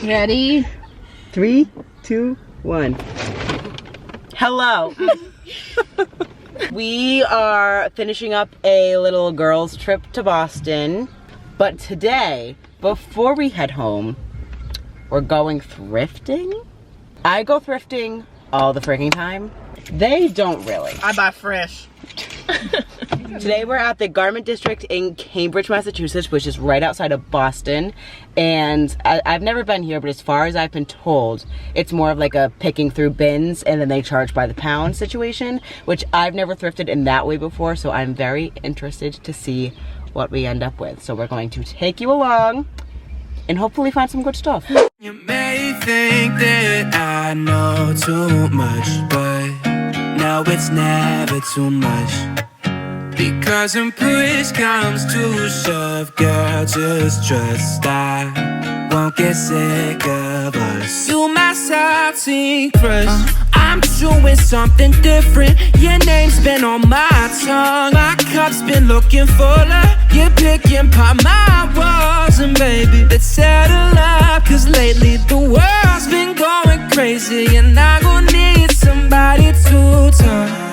Ready? 3, 2, 1. Hello. We are finishing up a little girls trip to Boston, but today, before we head home, we're going thrifting. I go thrifting all the freaking time. They don't really. I buy fresh. Today we're at the Garment District in Cambridge, Massachusetts, which is right outside of Boston. And I've never been here, but as far as I've been told, it's more of like a picking through bins and then they charge by the pound situation, which I've never thrifted in that way before. So I'm very interested to see what we end up with. So we're going to take you along and hopefully find some good stuff. You may think that I know too much, but no, it's never too much. Because when push comes to shove, girl, just trust I won't get sick of us. You my salty crush. I'm doing something different. Your name's been on my tongue. My cup's been looking fuller. You're picking by my walls. And baby, let's settle up, cause lately the world's been going crazy, and I gon' need somebody to talk.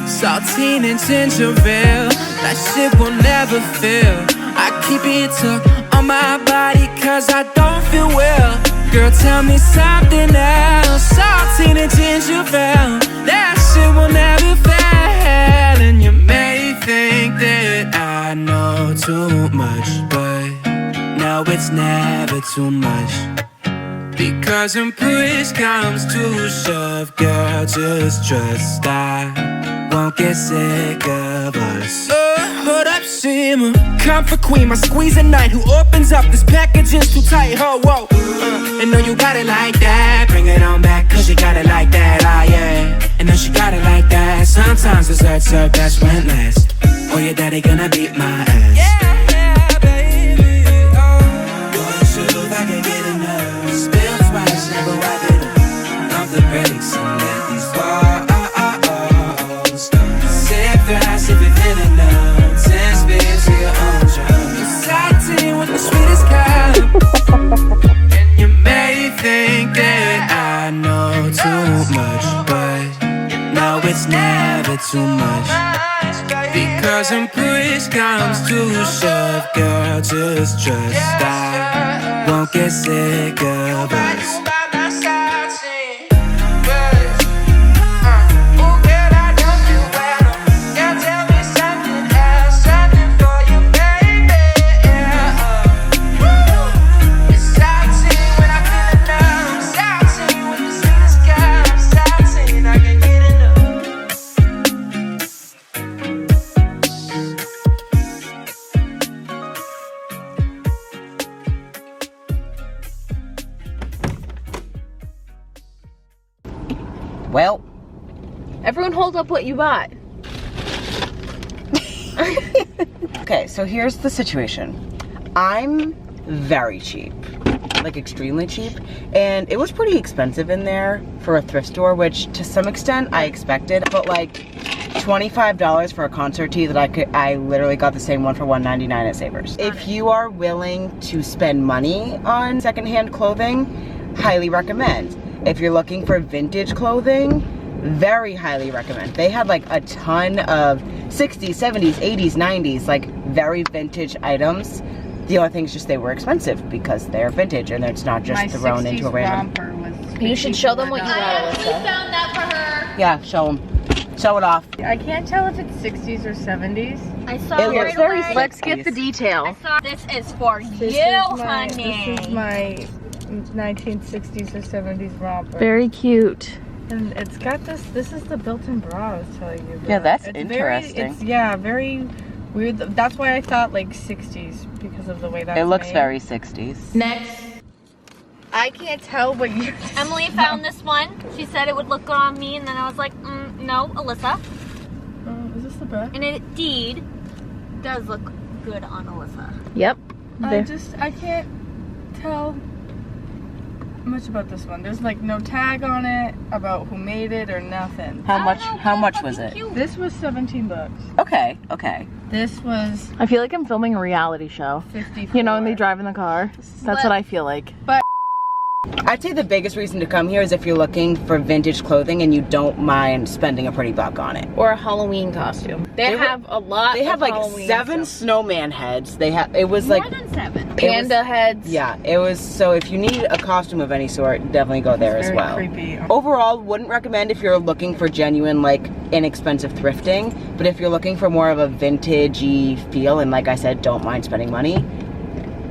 Saltine and ginger ale, that shit will never fail. I keep it tucked on my body cause I don't feel well. Girl, tell me something else. Saltine and ginger ale, that shit will never fail. And you may think that I know too much, but no, it's never too much. Because when push comes to shove, girl, just trust I won't get sick of us. Hold up, shimmer, comfort queen, my squeezing knight who opens up this package is too tight, ho, whoa. And know you got it like that, bring it on back, cause you got it like that, ah yeah. And know she got it like that, sometimes desserts are best when last. Or your daddy gonna beat my ass. Yeah, baby, oh. One shoe if I can get enough. Spill twice, never wipe it up. Pump the brakes and let these fall. If you're feeling love, 10 spins to your own drum. Exciting with the sweetest cup. And you may think that I know too much, but no, it's never too much. Because when push comes to shove, girl, just trust I won't get sick of us. Well, Everyone hold up what you bought. okay, so here's the situation. I'm very cheap, like extremely cheap, and it was pretty expensive in there for a thrift store, which to some extent I expected, but like $25 for a concert tee that I literally got the same one for $1.99 at Savers. If you are willing to spend money on secondhand clothing, highly recommend. If you're looking for vintage clothing, very highly recommend. They had like a ton of 60s, 70s, 80s, 90s, like very vintage items. The only thing is just they were expensive because they're vintage and it's not just thrown into a random. You should show them what you got. I found that for her. Yeah, show them. Show it off. I can't tell if it's 60s or 70s. I saw It it looks right very away. Let's get the detail. This is for you, honey. This is my 1960s or 70s romper. Very cute. And it's got this is the built-in bra I was telling you about. Yeah, that's It's interesting. very weird. That's why I thought like 60s because of the way that It looks very 60s. Next, I can't tell what you Emily found this one. She said it would look good on me, and then I was like, no, Alyssa. Is this the back? And it indeed does look good on Alyssa. Yep. I can't tell much about this one. There's like no tag on it about who made it or nothing. How much was it? This was $17. Okay. This was I feel like I'm filming a reality show. 54. You know, when they drive in the car. That's what I feel like. I'd say the biggest reason to come here is if you're looking for vintage clothing and you don't mind spending a pretty buck on it. Or a Halloween costume. They have a lot. They have like Halloween 7 stuff. snowman heads. It was like More than 7. Panda heads. Yeah, it was. So if you need a costume of any sort, definitely go there as Very well. creepy. Overall, wouldn't recommend if you're looking for genuine, like, inexpensive thrifting. But if you're looking for more of a vintagey feel, and like I said, don't mind spending money,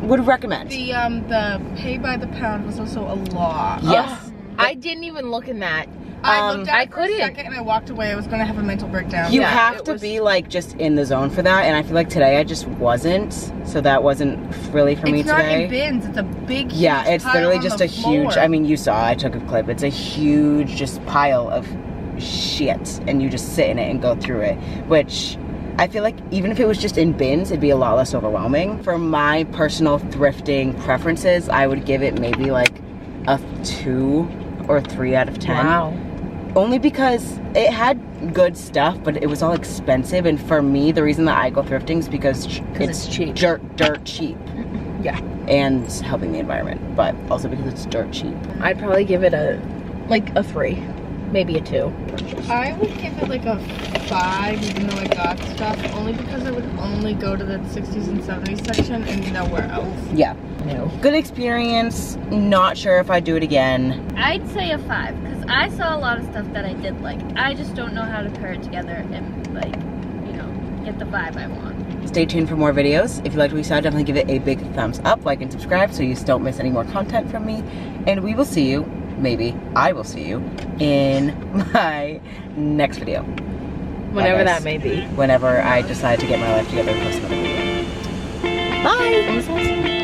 would recommend. The pay by the pound was also a lot. Yes. I didn't even look in that. I looked at I it for a couldn't. second and I walked away. I was gonna have a mental breakdown. You Yeah, have it to was- be like just in the zone for that, and I feel like today I just wasn't, so that wasn't really for me It's not today. in bins. It's a big. Yeah, huge it's pile literally on just the a huge, floor. I mean, you saw, I took a clip, it's a huge just pile of shit, and you just sit in it and go through it, which I feel like even if it was just in bins, it'd be a lot less overwhelming. For my personal thrifting preferences, I would give it maybe like a 2 or 3 out of 10. Wow. Only because it had good stuff, but it was all expensive. And for me, the reason that I go thrifting is because it's cheap. Dirt cheap. Yeah. And helping the environment, but also because it's dirt cheap. I'd probably give it a 3, maybe a 2. I would give it like a 5, even though I got stuff, only because I would only go to the 60s and 70s section and nowhere else. Yeah. No. Good experience. Not sure if I'd do it again. I'd say a 5 because I saw a lot of stuff that I did like. I just don't know how to pair it together and like, you know, get the vibe I want. Stay tuned for more videos. If you liked what you saw, definitely give it a big thumbs up, like and subscribe so you don't miss any more content from me. And we will see you, maybe I will see you, in my next video. Whenever guys. that may be. Whenever I decide to get my life together and post another video. Bye!